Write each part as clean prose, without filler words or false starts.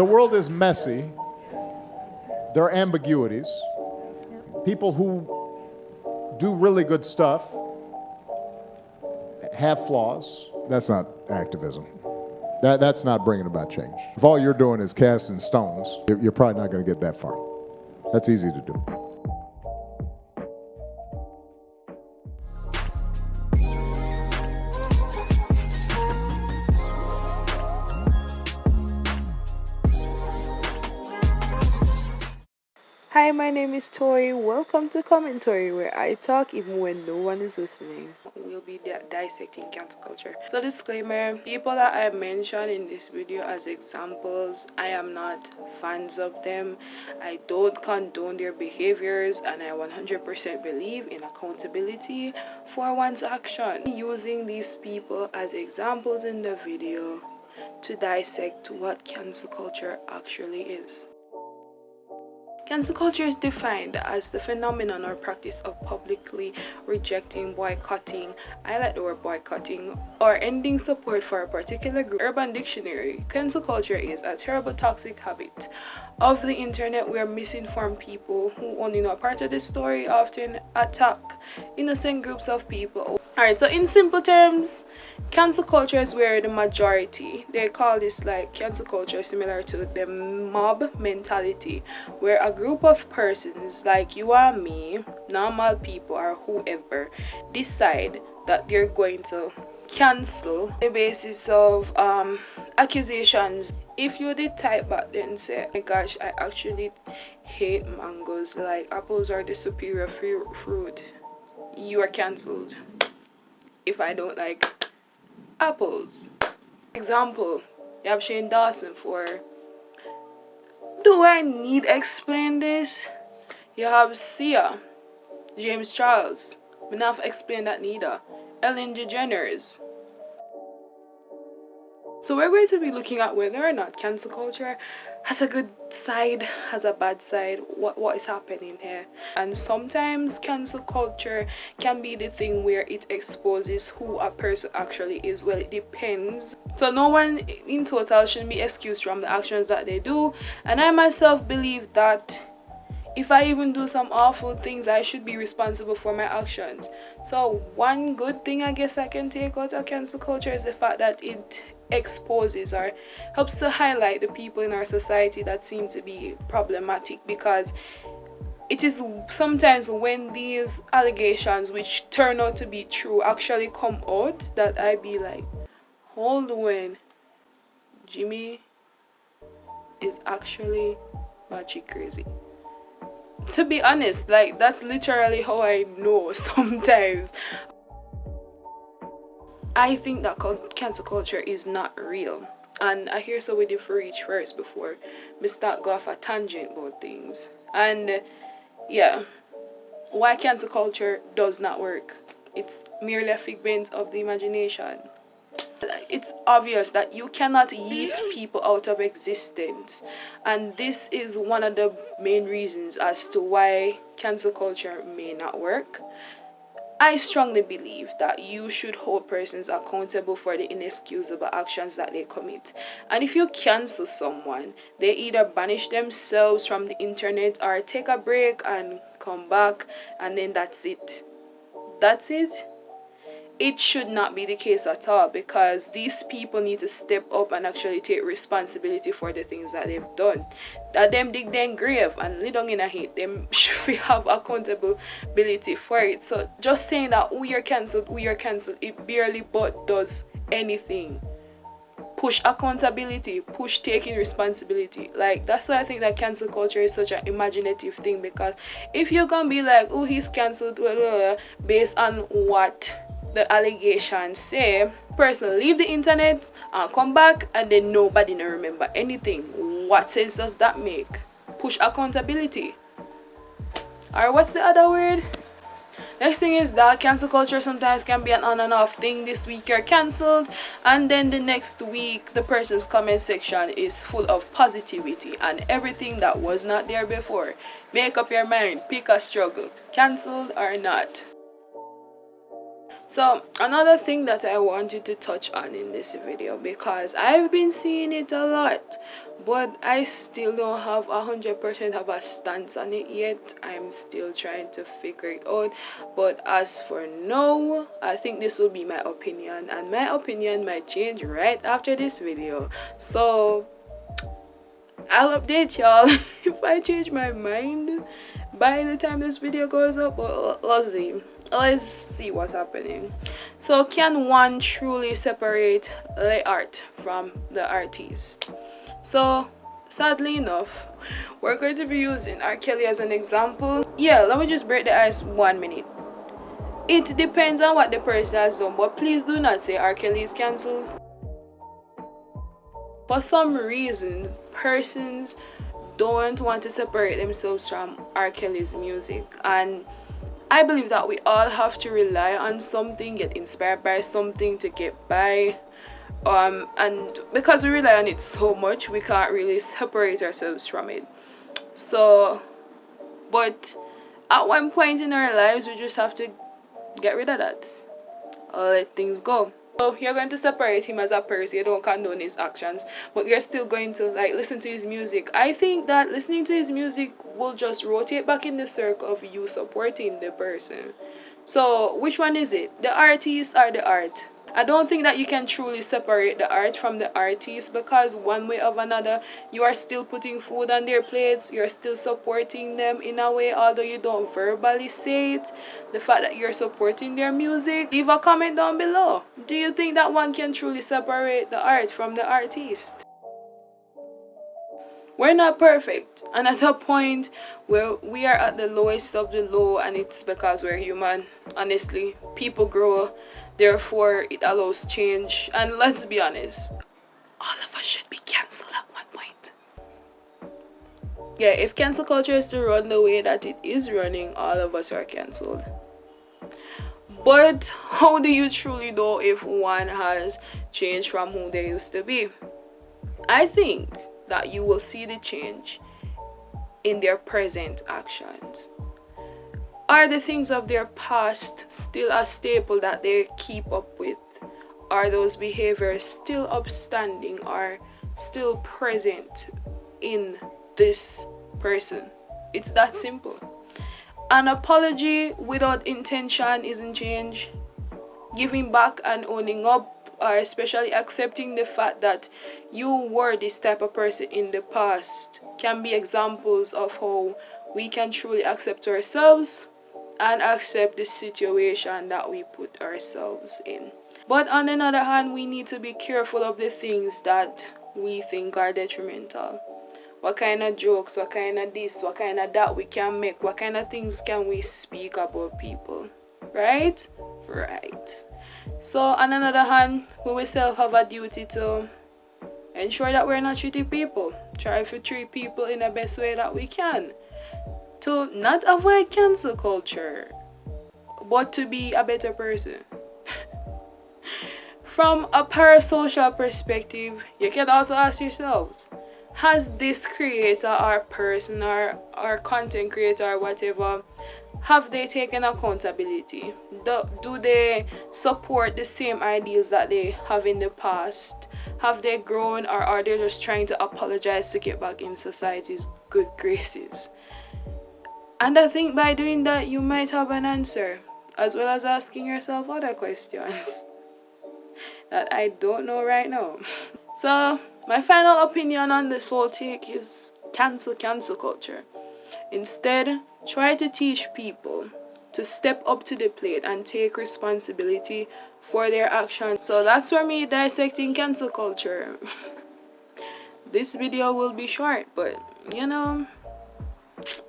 The world is messy. There are ambiguities. People who do really good stuff have flaws. That's not activism. That's not bringing about change. If all you're doing is casting stones, you're probably not going to get that far. That's easy to do. Hi, my name is Tori. Welcome to Commentary, where I talk even when no one is listening. We'll be dissecting cancel culture. So disclaimer, people that I mention in this video as examples, I am not fans of them. I don't condone their behaviors, and I 100% believe in accountability for one's action. Using these people as examples in the video to dissect what cancel culture actually is. Cancel culture is defined as the phenomenon or practice of publicly rejecting, boycotting, I like the word boycotting, or ending support for a particular group. Urban Dictionary, cancel culture is a terrible toxic habit of the internet where misinformed people who only know part of the story often attack innocent groups of people. Alright, so in simple terms, cancel culture is where the majority, they call this like cancel culture similar to the mob mentality, where a group of persons like you and me, normal people or whoever, decide that they're going to cancel the basis of accusations. If you did type back then say, oh my gosh, I actually hate mangoes, like apples are the superior fruit, you are cancelled if I don't like apples. Example, you have Shane Dawson for, do I need explain this? You have Sia, James Charles, we not have explain that neither. Ellen DeGeneres. So we're going to be looking at whether or not cancel culture has a good side, has a bad side, what is happening here. And sometimes cancel culture can be the thing where it exposes who a person actually is. Well, it depends. So no one in total should be excused from the actions that they do. And I myself believe that if I even do some awful things, I should be responsible for my actions. So one good thing I guess I can take out of cancel culture is the fact that it exposes or helps to highlight the people in our society that seem to be problematic, because it is sometimes when these allegations, which turn out to be true, actually come out, that I be like, hold on, Jimmy is actually batshit crazy. To be honest, like that's literally how I know sometimes. I think that cancel culture is not real, and I hear so with you for each first before we start go off a tangent about things. And yeah, why cancel culture does not work. It's merely a figment of the imagination. It's obvious that you cannot yeet people out of existence, and this is one of the main reasons as to why cancel culture may not work. I strongly believe that you should hold persons accountable for the inexcusable actions that they commit. And if you cancel someone, they either banish themselves from the internet or take a break and come back, and then that's it. That's it. It should not be the case at all, because these people need to step up and actually take responsibility for the things that they've done. That them dig their grave and lay down in a heat, them should have accountability for it. So just saying that we are cancelled, it barely but does anything. Push accountability, push taking responsibility. Like that's why I think that cancel culture is such an imaginative thing, because if you're gonna be like, oh, he's cancelled based on what the allegations say, person leave the internet and come back and then nobody no remember anything. What sense does that make? Push accountability. Or what's the other word? Next thing is that cancel culture sometimes can be an on and off thing. This week you're cancelled, and then the next week the person's comment section is full of positivity and everything that was not there before. Make up your mind, pick a struggle, cancelled or not. So another thing that I wanted to touch on in this video, because I've been seeing it a lot, but I still don't have 100% of a stance on it yet. I'm still trying to figure it out. But as for now, I think this will be my opinion, and my opinion might change right after this video. So I'll update y'all if I change my mind by the time this video goes up. But let's see what's happening. So can one truly separate the art from the artist? So sadly enough, we're going to be using R. Kelly as an example. Yeah, let me just break the ice 1 minute. It depends on what the person has done, but please do not say R. Kelly is cancelled. For some reason, persons don't want to separate themselves from R. Kelly's music, and I believe that we all have to rely on something, get inspired by something to get by, and because we rely on it so much, we can't really separate ourselves from it. So, but at one point in our lives, we just have to get rid of that, let things go. So you're going to separate him as a person, you don't condone his actions, but you're still going to like listen to his music. I think that listening to his music will just rotate back in the circle of you supporting the person. So which one is it? The artist or the art? I don't think that you can truly separate the art from the artist, because one way or another, you are still putting food on their plates, you're still supporting them in a way, although you don't verbally say it. The fact that you're supporting their music, leave a comment down below. Do you think that one can truly separate the art from the artist? We're not perfect, and at a point where we are at the lowest of the low, and it's because we're human. Honestly, people grow, therefore it allows change, and let's be honest, all of us should be cancelled at one point. Yeah, if cancel culture is to run the way that it is running, all of us are cancelled. But how do you truly know if one has changed from who they used to be? I think that you will see the change in their present actions. Are the things of their past still a staple that they keep up with? Are those behaviors still upstanding or still present in this person? It's that simple. An apology without intention isn't change. Giving back and owning up, or especially accepting the fact that you were this type of person in the past, can be examples of how we can truly accept ourselves and accept the situation that we put ourselves in. But on the other hand, we need to be careful of the things that we think are detrimental. What kind of jokes, what kind of this, what kind of that we can make, what kind of things can we speak about people, right? Right. So on another hand, we will self have a duty to ensure that we're not treating people. Try to treat people in the best way that we can. To not avoid cancel culture, but to be a better person. From a parasocial perspective, you can also ask yourselves, has this creator or person or content creator or whatever, have they taken accountability? Do they support the same ideals that they have in the past? Have they grown, or are they just trying to apologize to get back in society's good graces? And I think by doing that, you might have an answer, as well as asking yourself other questions that I don't know right now. So my final opinion on this whole take is cancel culture. Instead, try to teach people to step up to the plate and take responsibility for their actions. So that's for me dissecting cancel culture. This video will be short, but you know,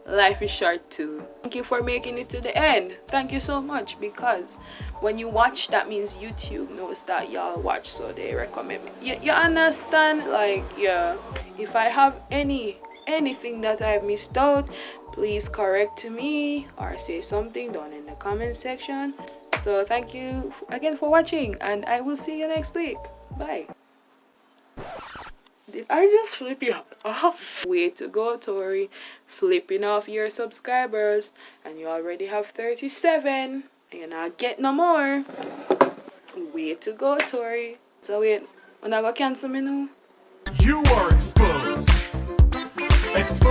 life is short too. Thank you for making it to the end. Thank you so much, because when you watch, that means YouTube knows that y'all watch, so they recommend me. You understand? Like, yeah, if I have anything that I've missed out, please correct me or say something down in the comment section. So thank you again for watching, and I will see you next week. Bye. Did I just flip you off? Way to go, Tori. Flipping off your subscribers, and you already have 37. You're not get no more. Way to go, Tori. So wait, when I go cancel me now? You are exposed. Exposed.